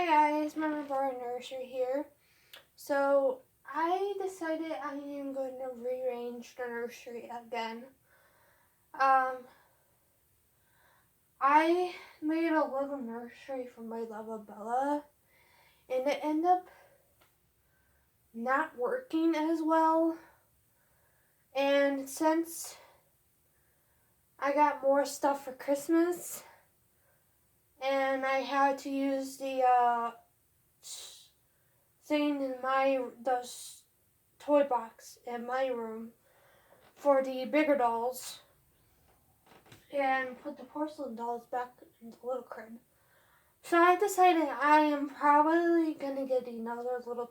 Hi guys, Mama Bar Nursery here. So I decided I am going to rearrange the nursery again. I made a little nursery for my little Bella, and it ended up not working as well. And since I got more stuff for Christmas, and I had to use the thing in the toy box in my room for the bigger dolls and put the porcelain dolls back in the little crib. So I decided I am probably gonna get another little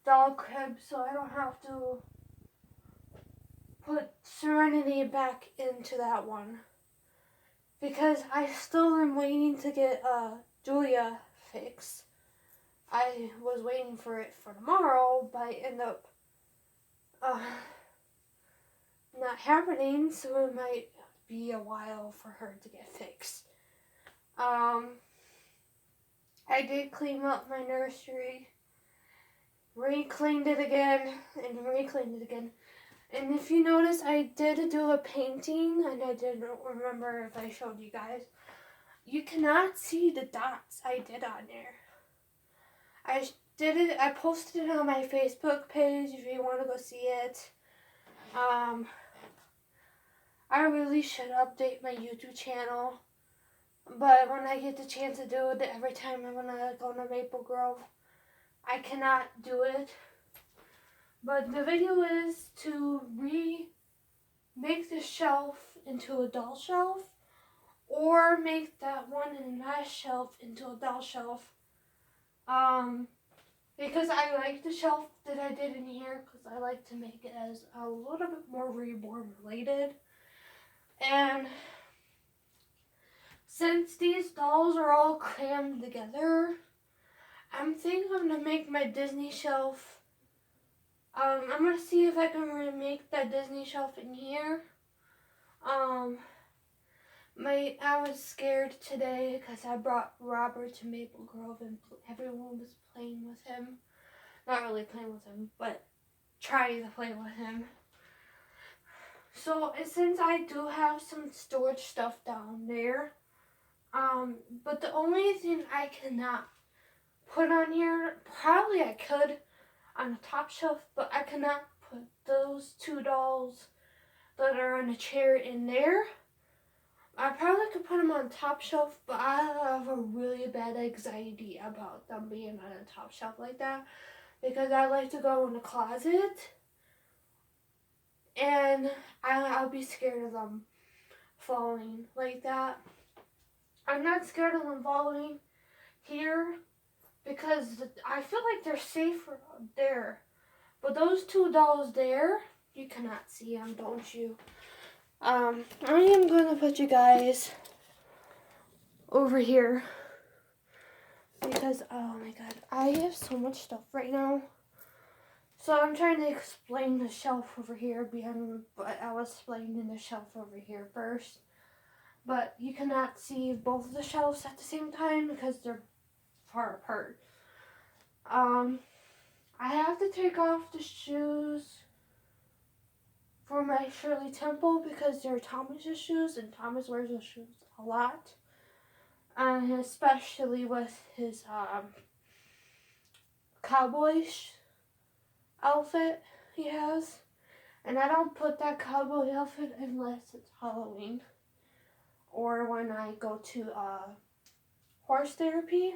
doll crib so I don't have to put Serenity back into that one, because I still am waiting to get Julia fixed. I was waiting for it for tomorrow, but it ended up not happening, so it might be a while for her to get fixed. I did clean up my nursery, re-cleaned it again, and re-cleaned it again. And if you notice, I did do a painting, and I didn't remember if I showed you guys. You cannot see the dots I did on there. I posted it on my Facebook page if you want to go see it. I really should update my YouTube channel, but when I get the chance to do it every time I'm gonna go to Maple Grove, I cannot do it. But the video is to make the shelf into a doll shelf, or make that one in that shelf into a doll shelf. Because I like the shelf that I did in here, because I like to make it as a little bit more Reborn related. And since these dolls are all crammed together, I'm thinking I'm going to make my Disney shelf. I'm going to see if I can remake that Disney shelf in here. I was scared today because I brought Robert to Maple Grove and everyone was playing with him. Not really playing with him, but trying to play with him. So since I do have some storage stuff down there, but the only thing I cannot put on here, probably I could on the top shelf, but I cannot put those two dolls that are on a chair in there. I probably could put them on top shelf, but I have a really bad anxiety about them being on a top shelf like that, because I like to go in the closet and I'll be scared of them falling like that. I'm not scared of them falling here because I feel like they're safer there. But those two dolls there, you cannot see them, don't you? I am going to put you guys over here because, oh my god, I have so much stuff right now. So I'm trying to explain the shelf over here, but I was explaining the shelf over here first. But you cannot see both of the shelves at the same time because they're far apart. I have to take off the shoes for my Shirley Temple because they're Thomas's shoes, and Thomas wears those shoes a lot. Especially with his cowboy outfit he has. And I don't put that cowboy outfit unless it's Halloween or when I go to horse therapy.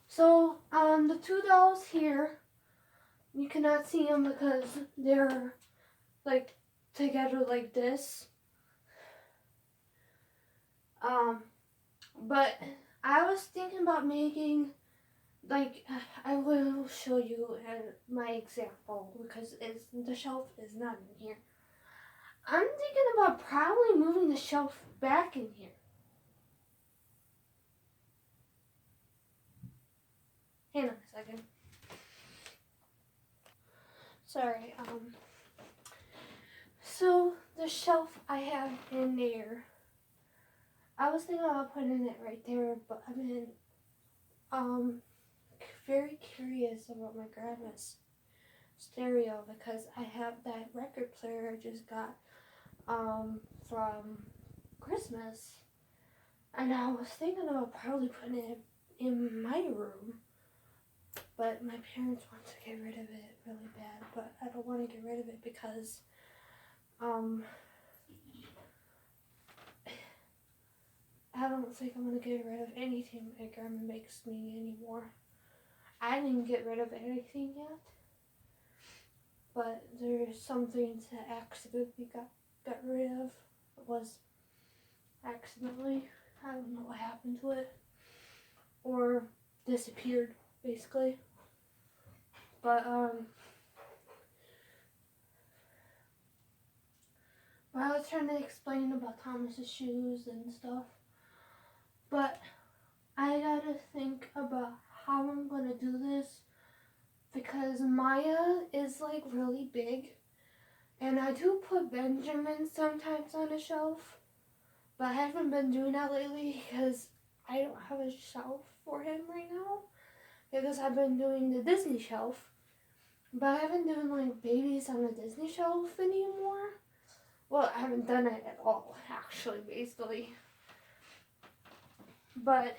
So the two dolls here, you cannot see them because they're like together like this. But I was thinking about making, like, I will show you my example because the shelf is not in here. I'm thinking about probably moving the shelf back in here. Hang on a second. Sorry, so the shelf I have in there, I was thinking about putting it right there, but I've been very curious about my grandma's stereo because I have that record player I just got from Christmas, and I was thinking about probably putting it in my room, but my parents want to get rid of it really bad, but I don't want to get rid of it because I don't think I'm gonna get rid of anything my grandma makes me anymore. I didn't get rid of anything yet, but there's some things that accidentally got rid of. It was accidentally. I don't know what happened to it. Or disappeared, basically. But I was trying to explain about Thomas's shoes and stuff. But I gotta think about how I'm gonna do this because Maya is like really big, and I do put Benjamin sometimes on a shelf, but I haven't been doing that lately because I don't have a shelf for him right now because I've been doing the Disney shelf, but I haven't done like babies on the Disney shelf anymore. Well, I haven't done it at all, actually, basically. But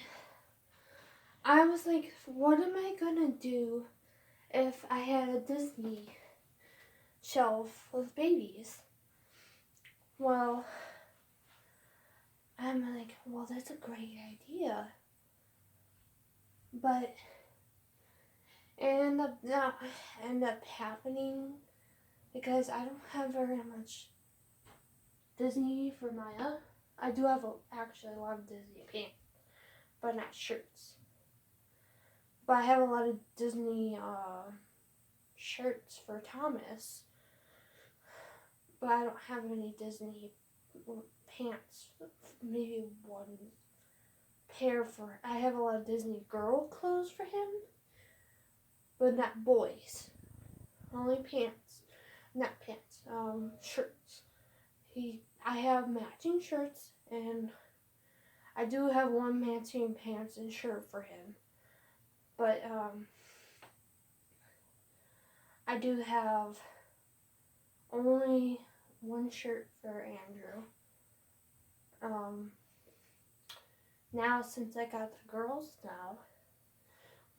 I was like, what am I gonna do if I had a Disney shelf with babies? Well, I'm like, well, that's a great idea. But it ended up happening because I don't have very much Disney for Maya. I do have actually a lot of Disney pants, but not shirts. But I have a lot of Disney shirts for Thomas, but I don't have any Disney pants. Maybe one pair for. I have a lot of Disney girl clothes for him, but not boys. Only pants, not pants. Shirts. I have matching shirts, and I do have one matching pants and shirt for him. But I do have only one shirt for Andrew. Now since I got the girls now,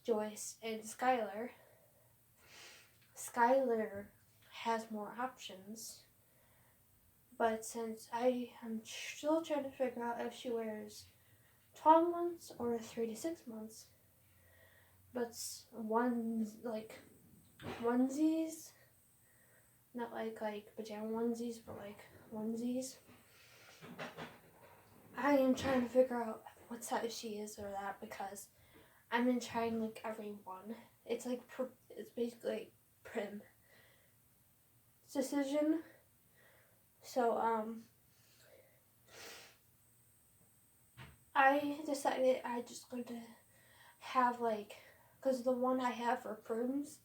Joyce and Skylar has more options. But since I am still trying to figure out if she wears 12 months or 3 to 6 months, but like onesies, not like pajama onesies, but like onesies. I am trying to figure out what size she is or that because I've been trying like every one. It's like it's basically prim decision. So I decided I just going to have like, because the one I have for prims,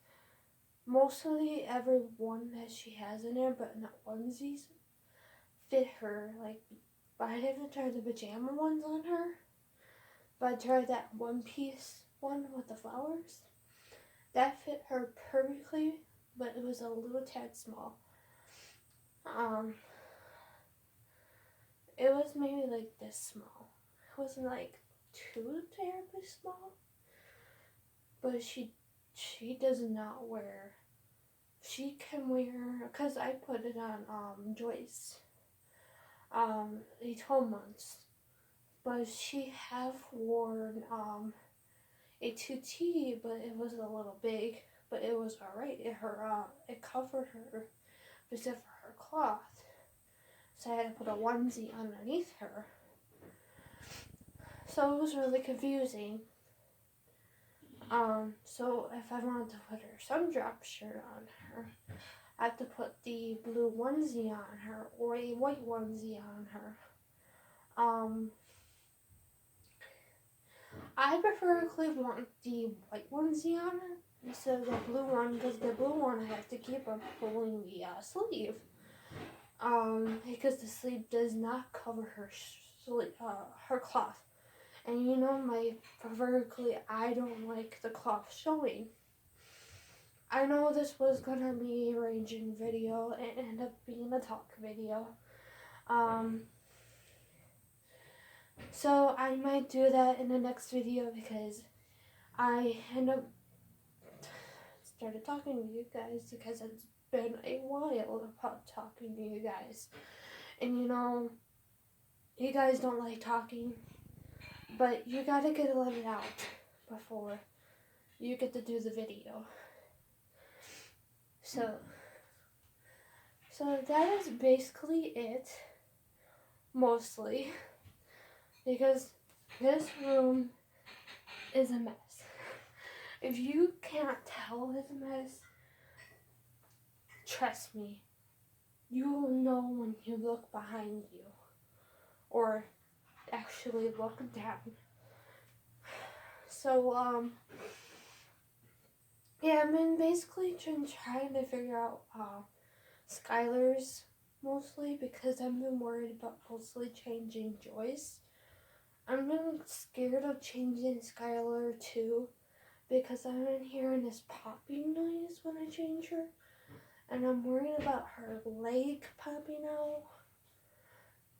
mostly every one that she has in there, but not onesies, fit her. Like, but I haven't tried the pajama ones on her. But I tried that one piece one with the flowers. That fit her perfectly, but it was a little tad small. It was maybe like this small. It wasn't like too terribly small. But she does not wear. She can wear, because I put it on Joyce. 12 months. But she have worn a 2T, but it was a little big, but it was alright. It covered her except for her cloth. So I had to put a onesie underneath her. So it was really confusing. So if I wanted to put her sundrop shirt on her, I have to put the blue onesie on her or a white onesie on her. I preferably want the white onesie on her instead of the blue one, because the blue one I have to keep on pulling the sleeve. Because the sleeve does not cover her her cloth. And you know, vertically, I don't like the cloth showing. I know this was gonna be a arranging video and end up being a talk video. So I might do that in the next video because I end up started talking to you guys because it's been a while about talking to you guys. And you know, you guys don't like talking, but you gotta let it out before you get to do the video. So that is basically it, mostly, because this room is a mess. If you can't tell it's a mess, trust me, you will know when you look behind you, or actually look down. So, yeah, I've been basically trying to figure out Skylar's mostly because I've been worried about mostly changing Joyce. I'm really scared of changing Skylar too because I've been hearing this popping noise when I change her, and I'm worried about her leg popping out.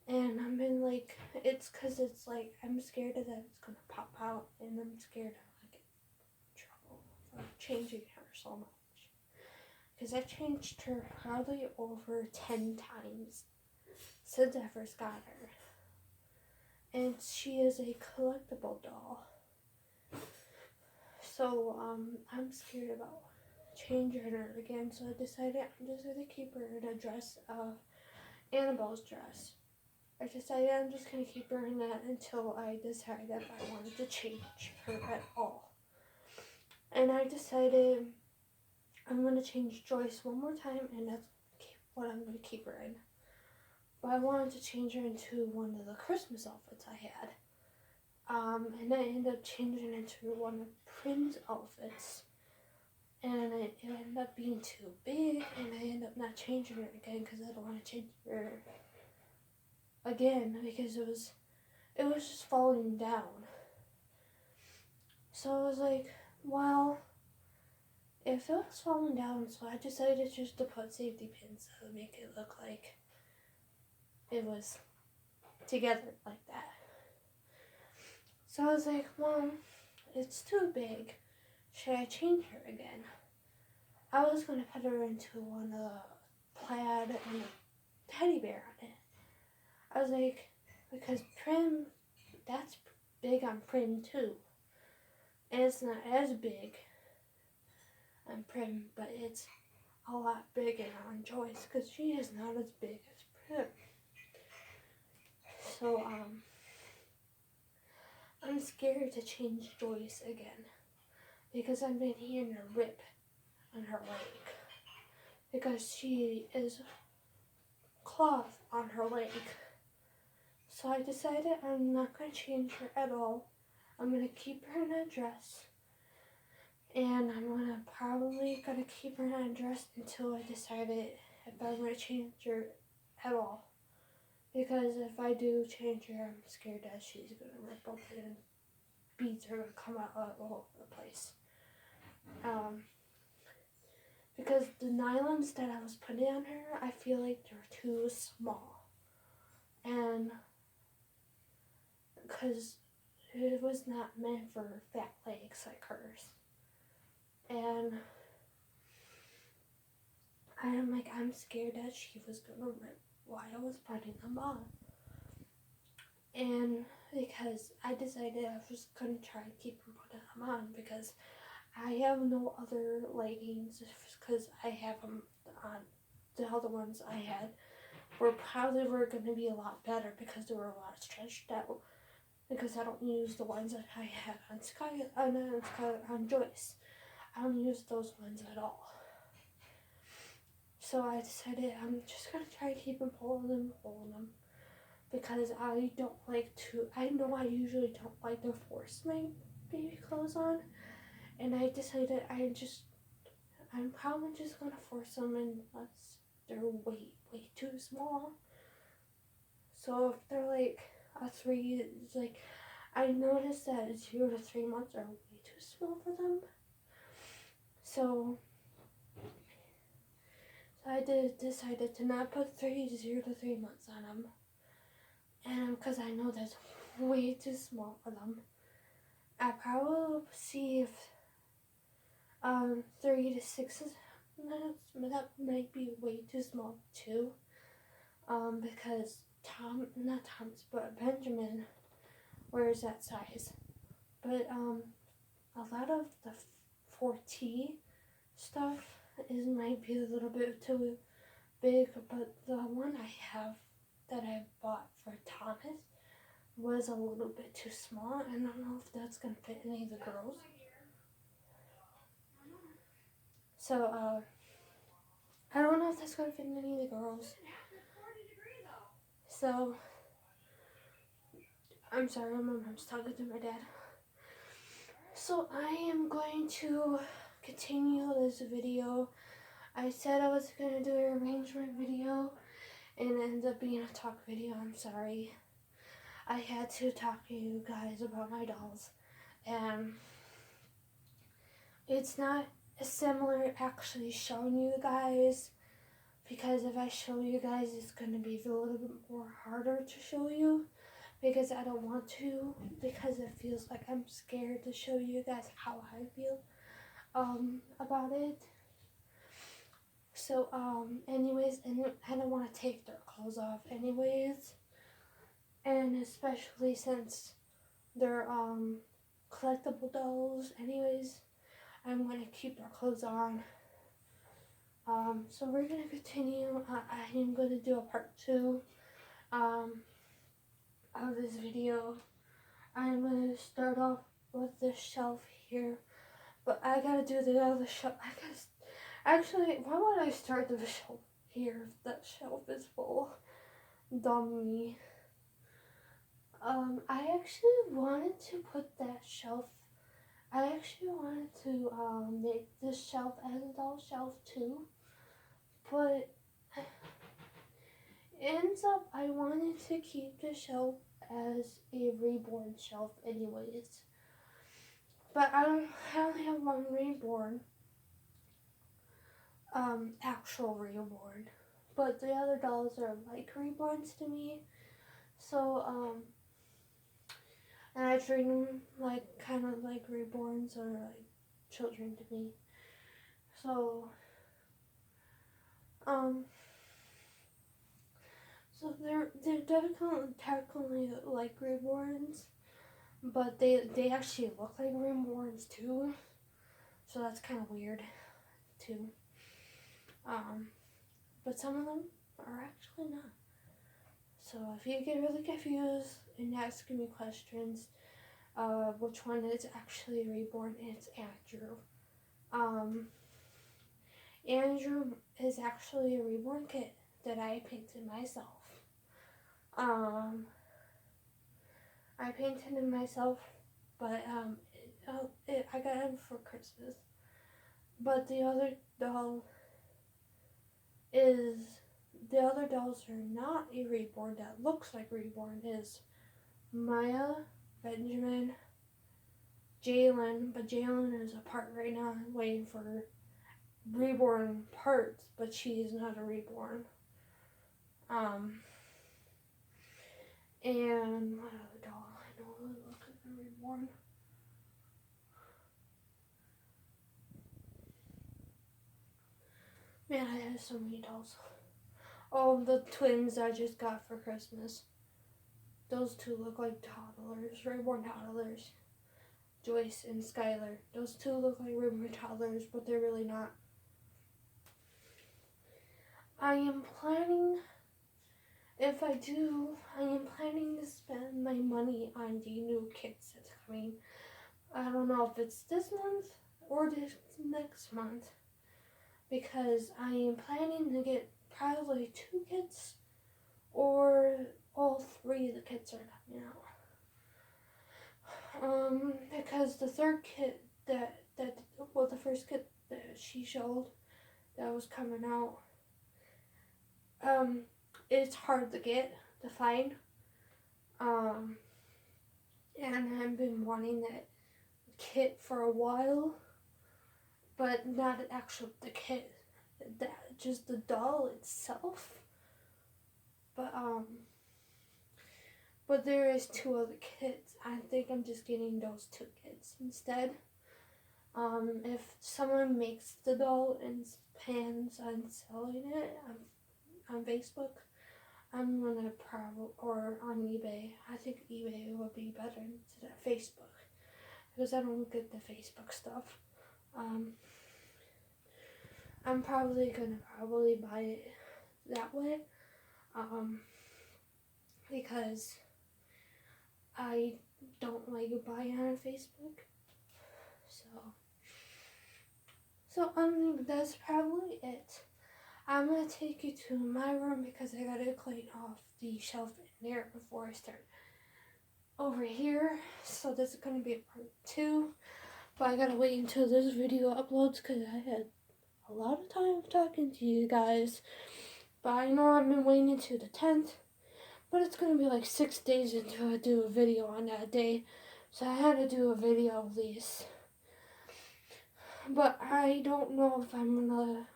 And I've been like, it's because it's like I'm scared that it's gonna pop out, and I'm scared I'm gonna get in trouble for changing her so much. Because I changed her probably over 10 times since I first got her. And she is a collectible doll. So, I'm scared about changing her again. So I decided I'm just going to keep her in a dress of Annabelle's dress. I decided I'm just going to keep her in that until I decide if I wanted to change her at all. And I decided I'm going to change Joyce one more time, and that's what I'm going to keep her in. But I wanted to change her into one of the Christmas outfits I had. And I ended up changing into one of Prim's outfits. And it ended up being too big, and I ended up not changing her again because I don't want to change her again because it was just falling down. So I was like, well, if it was falling down, so I decided just to put safety pins to make it look like it was together like that. So I was like, well, it's too big. Should I change her again? I was going to put her into one of the plaid and a teddy bear on it. I was like, because Prim, that's big on Prim too. And it's not as big on Prim, but it's a lot bigger on Joyce because she is not as big as Prim. So, I'm scared to change Joyce again because I've been hearing her rip on her leg because she is cloth on her leg. So I decided I'm not going to change her at all. I'm going to keep her in a dress, and I'm probably going to keep her in a dress until I decided if I'm going to change her at all. Because if I do change her, I'm scared that she's going to rip open and beads are going to come out all over the place. Because the nylons that I was putting on her, I feel like they're too small. And because it was not meant for fat legs like hers. And I'm scared that she was going to rip while I was putting them on. And because I decided I was going to try to keep putting them on because I have no other leggings because I have them on. The other ones I had were going to be a lot better because they were a lot stretched out because I don't use the ones that I had on Joyce. I don't use those ones at all. So I decided I'm just going to try to keep them pulling them. Because I don't like to, I know I usually don't like to force my baby clothes on. And I decided I'm probably just going to force them unless they're way too small. So if they're like a 3 is like, I noticed that 0 to 3 months are way too small for them. So I decided to not put 0 to 3 months on them. And because I know that's way too small for them. I probably will see if 3 to 6 months, that might be way too small too. Because but Benjamin wears that size. But a lot of the 4T stuff might be a little bit too big, but the one I have that I bought for Thomas was a little bit too small. I don't know if that's gonna fit any of the girls. So I don't know if that's gonna fit any of the girls. So I'm sorry, my mom's talking to my dad. So I am going to continue this video. I said I was going to do an arrangement video and it ended up being a talk video. I'm sorry. I had to talk to you guys about my dolls. And it's not similar actually showing you guys, because if I show you guys, it's going to be a little bit more harder to show you. Because I don't want to, because it feels like I'm scared to show you guys how I feel about it. So anyways, and I don't want to take their clothes off anyways, and especially since they're collectible dolls anyways, I'm going to keep their clothes on. So we're going to continue. I am going to do a part 2 of this video. I'm going to start off with this shelf here, but I gotta do the other shelf. Actually, why would I start the shelf here if that shelf is full? Dumb me. I actually wanted to put that shelf, I actually wanted to make this shelf as a doll shelf too, but ends up I wanted to keep the shelf as a reborn shelf anyways. But I only have one reborn, actual reborn. But the other dolls are like reborns to me. So, and I treat them like, kind of like reborns or like children to me. So, so they're definitely technically like reborns, but they actually look like reborns too. So that's kind of weird too. But some of them are actually not. So if you get really confused and asking me questions, which one is actually reborn, it's Andrew. Andrew is actually a reborn kit that I painted myself. I painted him myself, but I got him for Christmas. But the other dolls are not a reborn that looks like reborn. Is Maya, Benjamin, Jalen, but Jalen is apart right now waiting for reborn parts, but she is not a reborn. And what other doll I know that looks like a reborn? Man, I have so many dolls. Oh, the twins I just got for Christmas. Those two look like toddlers, reborn toddlers. Joyce and Skylar. Those two look like reborn toddlers, but they're really not. I am planning to spend my money on the new kits that's coming. I don't know if it's this month or this next month, because I am planning to get probably 2 kits, or all 3 of the kits are coming out. Because the third kit the first kit that she showed that was coming out, it's hard to find. And I've been wanting that kit for a while, but not the kit, just the doll itself. But there is 2 other kits. I think I'm just getting those 2 kits instead. If someone makes the doll and plans on selling it on Facebook, I'm gonna or on eBay. I think eBay would be better instead of Facebook because I don't get the Facebook stuff. I'm probably gonna buy it that way, because I don't like buying on Facebook. So that's probably it. I'm gonna take you to my room because I gotta clean off the shelf in there before I start over here. So this is gonna be a part 2. But I gotta wait until this video uploads because I had a lot of time talking to you guys. But I know I've been waiting until the 10th. But it's gonna be like 6 days until I do a video on that day. So I had to do a video of these. But I don't know if I'm gonna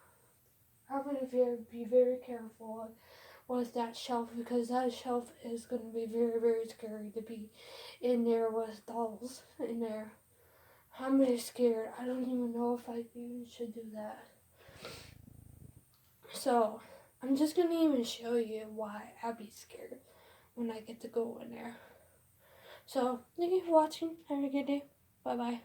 be very careful with that shelf because that shelf is gonna be very, very scary to be in there with dolls in there. I'm really scared. I don't even know if I even should do that. So I'm just gonna even show you why I'd be scared when I get to go in there. So thank you for watching. Have a good day. Bye bye.